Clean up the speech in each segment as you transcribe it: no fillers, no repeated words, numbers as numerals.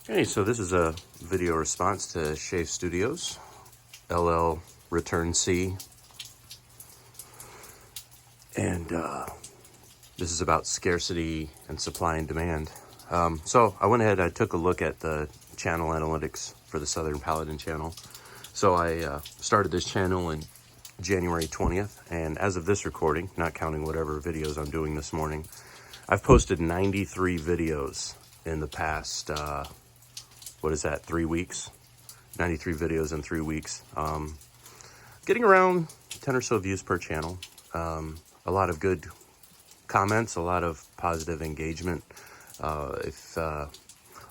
Hey, so this is a video response to Schaefs Studios, LL Return C, and this is about scarcity and supply and demand. So I went ahead, I took a look at the channel analytics for the Southern Paladin channel. So I started this channel in January 20th, and as of this recording, not counting whatever videos I'm doing this morning, I've posted 93 videos in the past, 3 weeks? 93 videos in 3 weeks. Getting around 10 or so views per channel. A lot of good comments, a lot of positive engagement. On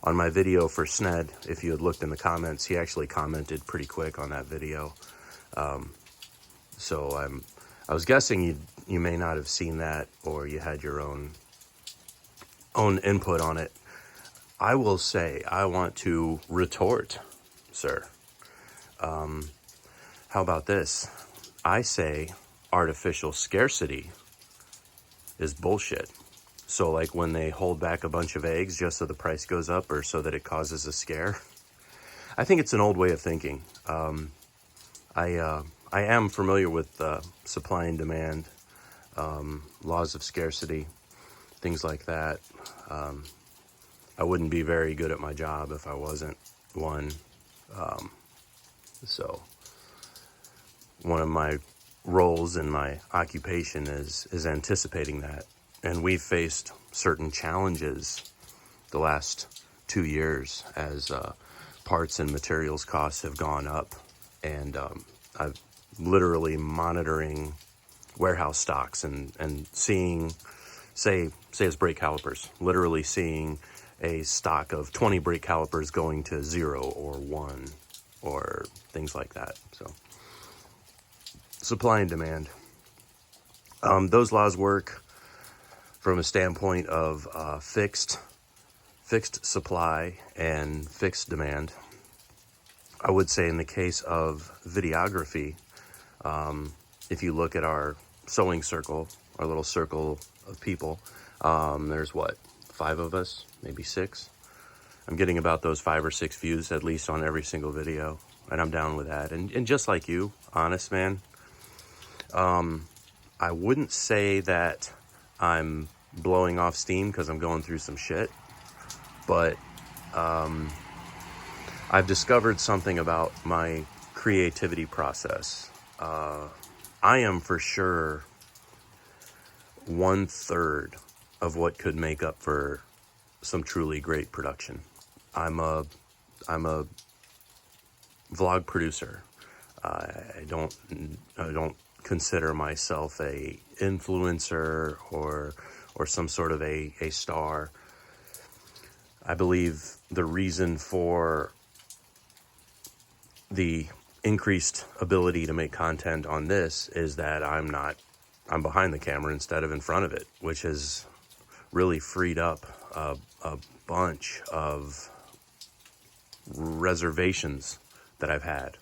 my video for Sned, if you had looked in the comments, he actually commented pretty quick on that video. So I was guessing you may not have seen that, or you had your own input on it. I will say, I want to retort, sir. How about this? I say artificial scarcity is bullshit. So like when they hold back a bunch of eggs just so the price goes up or so that it causes a scare, I think it's an old way of thinking. I am familiar with supply and demand, laws of scarcity, things like that. I wouldn't be very good at my job if I wasn't one. So one of my roles in my occupation is anticipating that. And we've faced certain challenges the last 2 years as parts and materials costs have gone up. And I've literally monitoring warehouse stocks and seeing, say it's brake calipers, literally seeing a stock of 20 brake calipers going to 0 or 1 or things like that. So supply and demand. Those laws work from a standpoint of fixed supply and fixed demand. I would say in the case of videography, if you look at our sewing circle, our little circle of people, there's 5 of us, maybe 6. I'm getting about those 5 or 6 views at least on every single video, and I'm down with that. And just like you, honest man, I wouldn't say that I'm blowing off steam because I'm going through some shit, but I've discovered something about my creativity process. I am for sure 1/3 of what could make up for some truly great production. I'm a vlog producer. I don't consider myself a influencer or some sort of a star. I believe the reason for the increased ability to make content on this is that I'm behind the camera instead of in front of it, which has really freed up a bunch of reservations that I've had.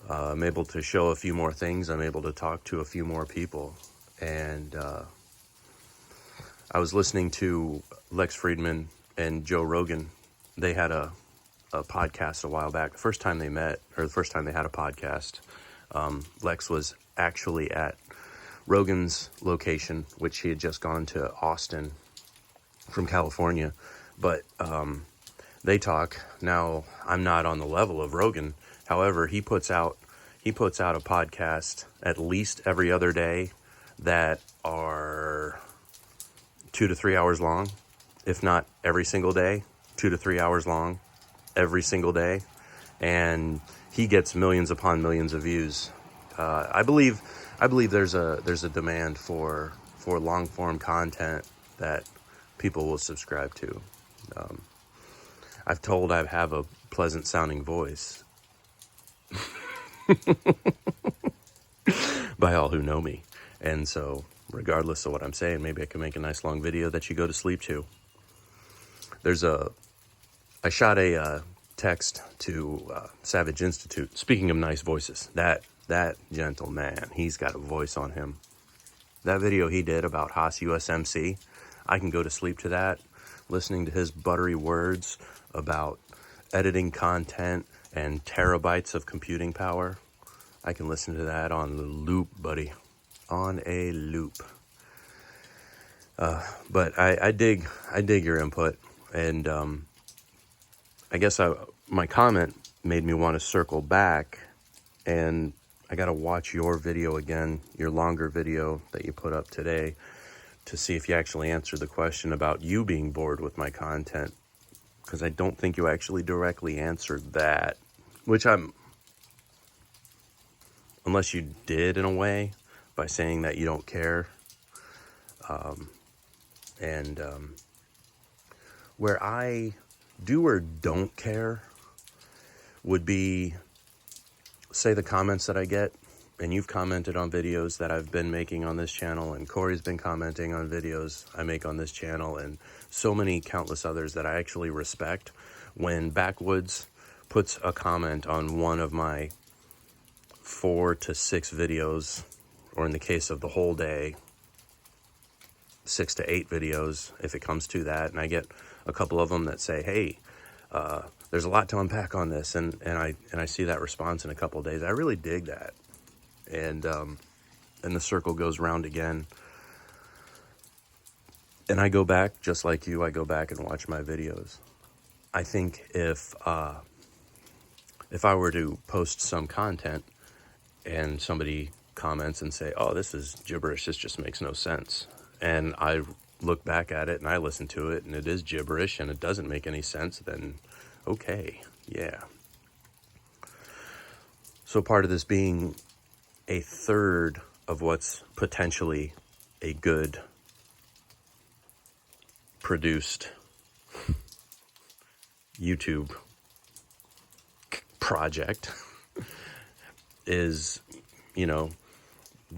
I'm able to show a few more things. I'm able to talk to a few more people. And I was listening to Lex Friedman and Joe Rogan. They had a podcast a while back. The first time they met, or the first time they had a podcast, Lex was actually at Rogan's location, which he had just gone to Austin from California. But they talk. Now, I'm not on the level of Rogan. However, he puts out a podcast at least every other day that are 2 to 3 hours long, if not every single day, 2 to 3 hours long every single day, and he gets millions upon millions of views. I believe there's a demand for long form content that people will subscribe to. I've told I have a pleasant sounding voice by all who know me, and so regardless of what I'm saying, maybe I can make a nice long video that you go to sleep to. I shot a text to Savage Institute. Speaking of nice voices, that gentleman, he's got a voice on him. That video he did about Haas USMC, I can go to sleep to that, listening to his buttery words, about editing content and terabytes of computing power, I can listen to that on the loop, buddy. On a loop. But I dig your input, and I guess my comment made me want to circle back, and I got to watch your video again, your longer video that you put up today, to see if you actually answered the question about you being bored with my content, because I don't think you actually directly answered that, which unless you did in a way by saying that you don't care. And where I do or don't care would be, say, the comments that I get, and you've commented on videos that I've been making on this channel, and Corey's been commenting on videos I make on this channel, and so many countless others that I actually respect. When Backwoods puts a comment on one of my 4 to 6 videos, or in the case of the whole day, 6 to 8 videos, if it comes to that, and I get a couple of them that say, hey, there's a lot to unpack on this, and I see that response in a couple of days, I really dig that. And the circle goes round again. And I go back, just like you, I go back and watch my videos. I think if I were to post some content and somebody comments and say, oh, this is gibberish, this just makes no sense, and I look back at it and I listen to it and it is gibberish and it doesn't make any sense, then okay, yeah. So part of this being a third of what's potentially a good produced YouTube project is,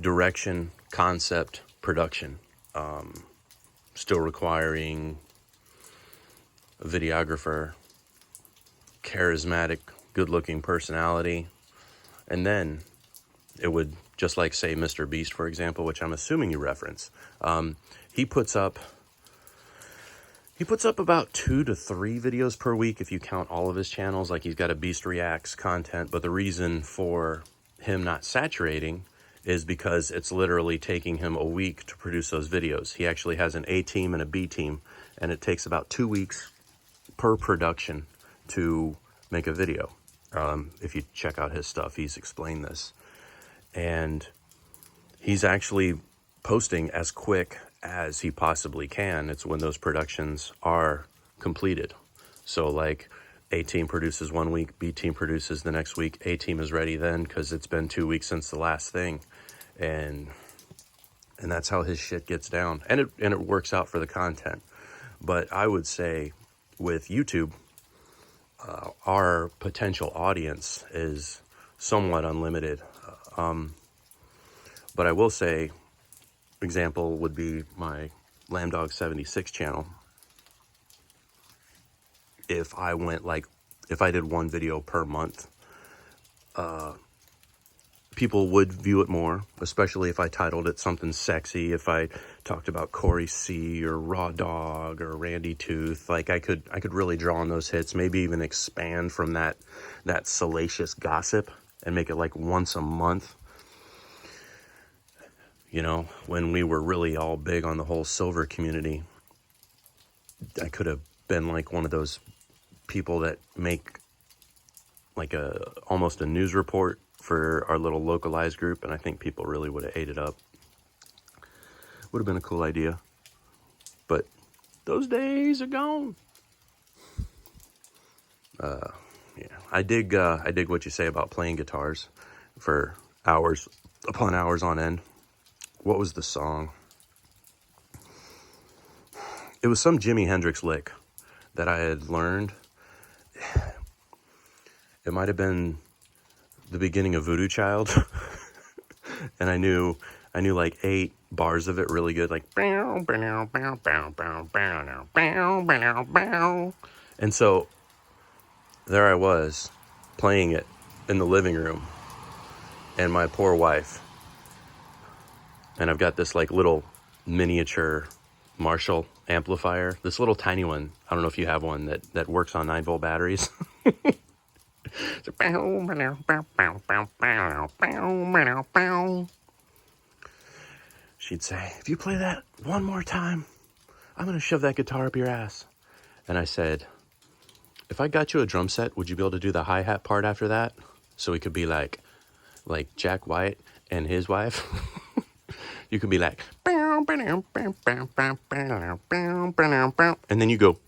direction, concept, production. Still requiring a videographer, charismatic, good-looking personality, and then it would, just like, say, Mr. Beast, for example, which I'm assuming you reference. He puts up about 2 to 3 videos per week if you count all of his channels. Like, he's got a Beast Reacts content, but the reason for him not saturating is because it's literally taking him a week to produce those videos. He actually has an A team and a B team, and it takes about 2 weeks per production to make a video. If you check out his stuff, he's explained this. And he's actually posting as quick as he possibly can. It's when those productions are completed. So like, A team produces 1 week, B team produces the next week, A team is ready then because it's been 2 weeks since the last thing. And that's how his shit gets down. And it works out for the content. But I would say with YouTube, our potential audience is somewhat unlimited. But I will say, example would be my Lambdog 76 channel. If I did 1 video per month, people would view it more, especially if I titled it something sexy, if I talked about Corey C or Raw Dog or Randy Tooth. Like, I could really draw on those hits, maybe even expand from that salacious gossip and make it like once a month. When we were really all big on the whole silver community, I could have been like one of those people that make like almost a news report for our little localized group, and I think people really would have ate it up. Would have been a cool idea, but those days are gone. Yeah, I dig what you say about playing guitars for hours upon hours on end. What was the song? It was some Jimi Hendrix lick that I had learned. It might have been the beginning of Voodoo Child. And I knew like 8 bars of it really good, like and so there I was playing it in the living room, and my poor wife, and I've got this like little miniature Marshall amplifier, this little tiny one. I don't know if you have one that works on 9-volt batteries. She'd say, if you play that one more time, I'm going to shove that guitar up your ass. And I said, if I got you a drum set, would you be able to do the hi-hat part after that? So it could be like Jack White and his wife. You could be like, and then you go.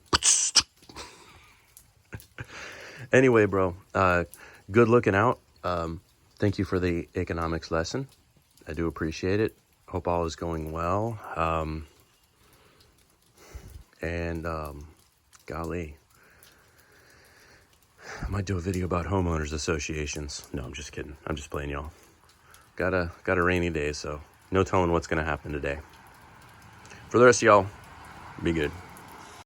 Anyway, bro, good looking out. Thank you for the economics lesson. I do appreciate it. Hope all is going well. Golly, I might do a video about homeowners associations. No, I'm just kidding. I'm just playing, y'all. Got a rainy day, so no telling what's gonna happen today. For the rest of y'all, be good.